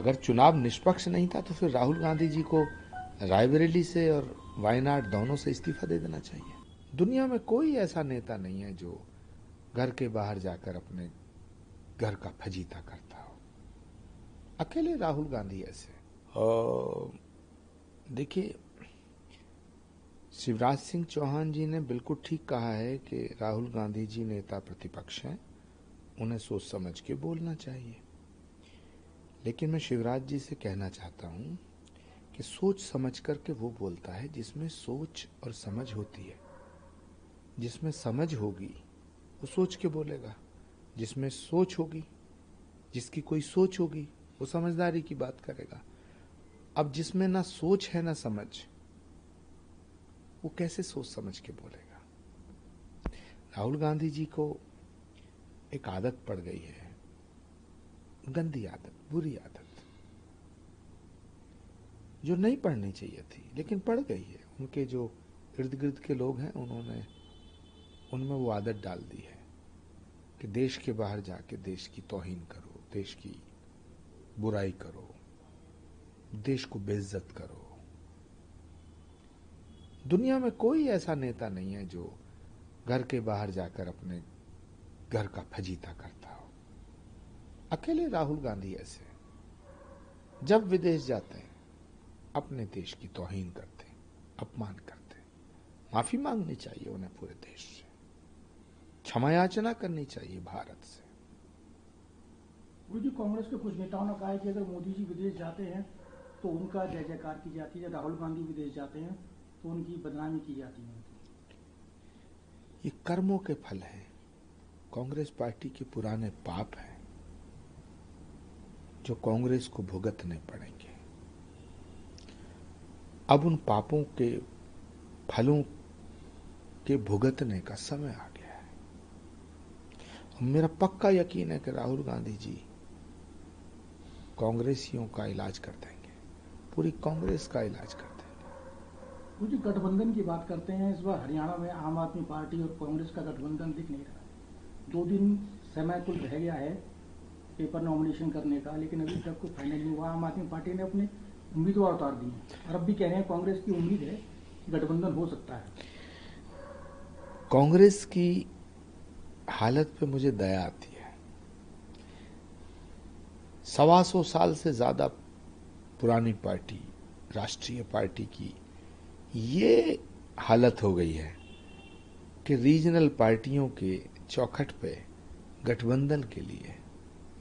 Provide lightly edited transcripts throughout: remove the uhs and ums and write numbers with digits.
अगर चुनाव निष्पक्ष नहीं था तो फिर राहुल गांधी जी को रायबरेली से और वायनाड दोनों से इस्तीफा दे देना चाहिए। दुनिया में कोई ऐसा नेता नहीं है जो घर के बाहर जाकर अपने घर का फजीता करता हो। अकेले राहुल गांधी ऐसे। और देखिए, शिवराज सिंह चौहान जी ने बिल्कुल ठीक कहा है कि राहुल गांधी जी नेता प्रतिपक्ष हैं, उन्हें सोच समझ के बोलना चाहिए। लेकिन मैं शिवराज जी से कहना चाहता हूं कि सोच समझ करके वो बोलता है जिसमें सोच और समझ होती है। जिसमें समझ होगी वो सोच के बोलेगा, जिसमें सोच होगी, जिसकी कोई सोच होगी, वो समझदारी की बात करेगा। अब जिसमें ना सोच है ना समझ, वो कैसे सोच समझ के बोलेगा। राहुल गांधी जी को एक आदत पड़ गई है, गंदी आदत, बुरी आदत, जो नहीं पढ़नी चाहिए थी लेकिन पड़ गई है। उनके जो इर्द गिर्द के लोग हैं उन्होंने उनमें वो आदत डाल दी है कि देश के बाहर जाके देश की तौहीन करो, देश की बुराई करो, देश को बेइज्जत करो। दुनिया में कोई ऐसा नेता नहीं है जो घर के बाहर जाकर अपने घर का फजीता करता हो। अकेले राहुल गांधी ऐसे। जब विदेश जाते हैं अपने देश की तौहीन करते हैं, अपमान करते हैं। माफी मांगनी चाहिए उन्हें पूरे देश से, क्षमा याचना करनी चाहिए भारत से। गुरु जी, कांग्रेस के कुछ नेताओं ने कहा है कि अगर मोदी जी विदेश जाते हैं तो उनका जय जयकार की जाती है, राहुल गांधी विदेश जाते हैं तो उनकी बदनामी की जाती है। ये कर्मों के फल हैं, कांग्रेस पार्टी के पुराने पाप हैं जो कांग्रेस को भुगतने पड़ेंगे। अब उन पापों के फलों के भुगतने का समय आ गया है। मेरा पक्का यकीन है कि राहुल गांधी जी कांग्रेसियों का इलाज कर देंगे, पूरी कांग्रेस का इलाज कर देंगे। गुरु जी, गठबंधन की बात करते हैं। इस बार हरियाणा में आम आदमी पार्टी और कांग्रेस का गठबंधन दिख नहीं रहा है। 2 दिन समय कुल रह गया है पेपर नॉमिनेशन करने का, लेकिन अभी तक कोई फाइनल नहीं हुआ। आम आदमी पार्टी ने अपने उम्मीदवार उतार दिए और अब भी कह रहे हैं कांग्रेस की उम्मीद है गठबंधन हो सकता है। कांग्रेस की हालत पे मुझे दया आती है। 125 साल से ज्यादा पुरानी पार्टी, राष्ट्रीय पार्टी की ये हालत हो गई है कि रीजनल पार्टियों के चौखट पे गठबंधन के लिए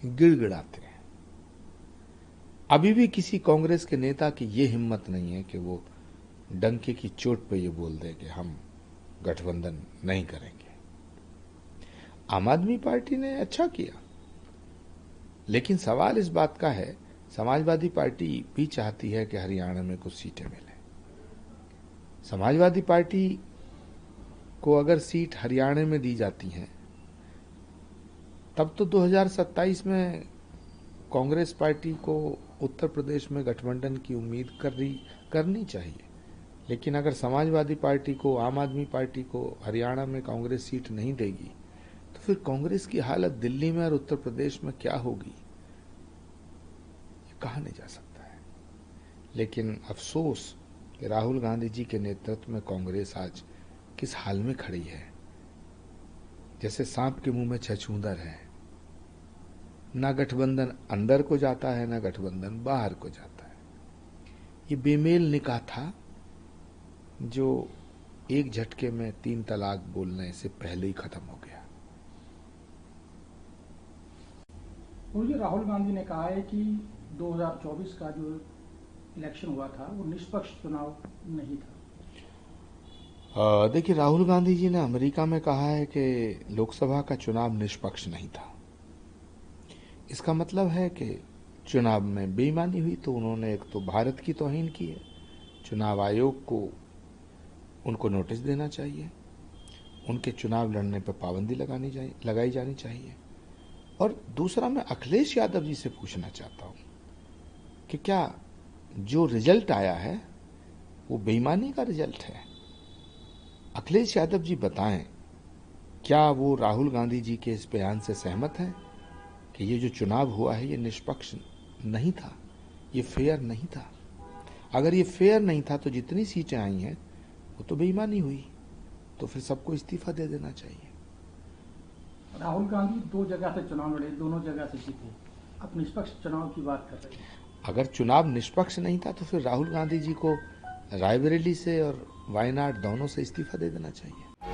गिड़गिड़ाते हैं। अभी भी किसी कांग्रेस के नेता की ये हिम्मत नहीं है कि वो डंके की चोट पे ये बोल दे कि हम गठबंधन नहीं करेंगे। आम आदमी पार्टी ने अच्छा किया, लेकिन सवाल इस बात का है, समाजवादी पार्टी भी चाहती है कि हरियाणा में कुछ सीटें मिले। समाजवादी पार्टी को अगर सीट हरियाणा में दी जाती हैं तब तो 2027 में कांग्रेस पार्टी को उत्तर प्रदेश में गठबंधन की उम्मीद करनी चाहिए। लेकिन अगर समाजवादी पार्टी को, आम आदमी पार्टी को हरियाणा में कांग्रेस सीट नहीं देगी तो फिर कांग्रेस की हालत दिल्ली में और उत्तर प्रदेश में क्या होगी ये कहा नहीं जा सकता है। लेकिन अफसोस कि राहुल गांधी जी के नेतृत्व में कांग्रेस आज किस हाल में खड़ी है। जैसे सांप के मुंह में छछूंदर है, ना गठबंधन अंदर को जाता है ना गठबंधन बाहर को जाता है। ये बेमेल निकाह था जो एक झटके में 3 तलाक बोलने से पहले ही खत्म हो गया। मुझे राहुल गांधी ने कहा है कि 2024 का जो इलेक्शन हुआ था वो निष्पक्ष चुनाव नहीं था। देखिए, राहुल गांधी जी ने अमेरिका में कहा है कि लोकसभा का चुनाव निष्पक्ष नहीं था। इसका मतलब है कि चुनाव में बेईमानी हुई तो उन्होंने एक तो भारत की तौहीन की है। चुनाव आयोग को उनको नोटिस देना चाहिए, उनके चुनाव लड़ने पर पाबंदी लगाई जानी चाहिए। और दूसरा, मैं अखिलेश यादव जी से पूछना चाहता हूं कि क्या जो रिजल्ट आया है वो बेईमानी का रिजल्ट है? अखिलेश यादव जी बताएं, क्या वो राहुल गांधी जी के इस बयान से सहमत हैं कि ये जो चुनाव हुआ है ये निष्पक्ष नहीं था? ये फेयर नहीं था। अगर ये फेयर नहीं था तो जितनी सीटें आई हैं वो तो बेईमानी हुई, तो फिर सबको इस्तीफा दे देना चाहिए। राहुल गांधी 2 जगह से चुनाव लड़े, दोनों जगह से जीते, अब निष्पक्ष चुनाव की बात कर रहे हैं। अगर चुनाव निष्पक्ष नहीं था तो फिर राहुल गांधी जी को रायबरेली से और वायनाड दोनों से इस्तीफा दे देना चाहिए।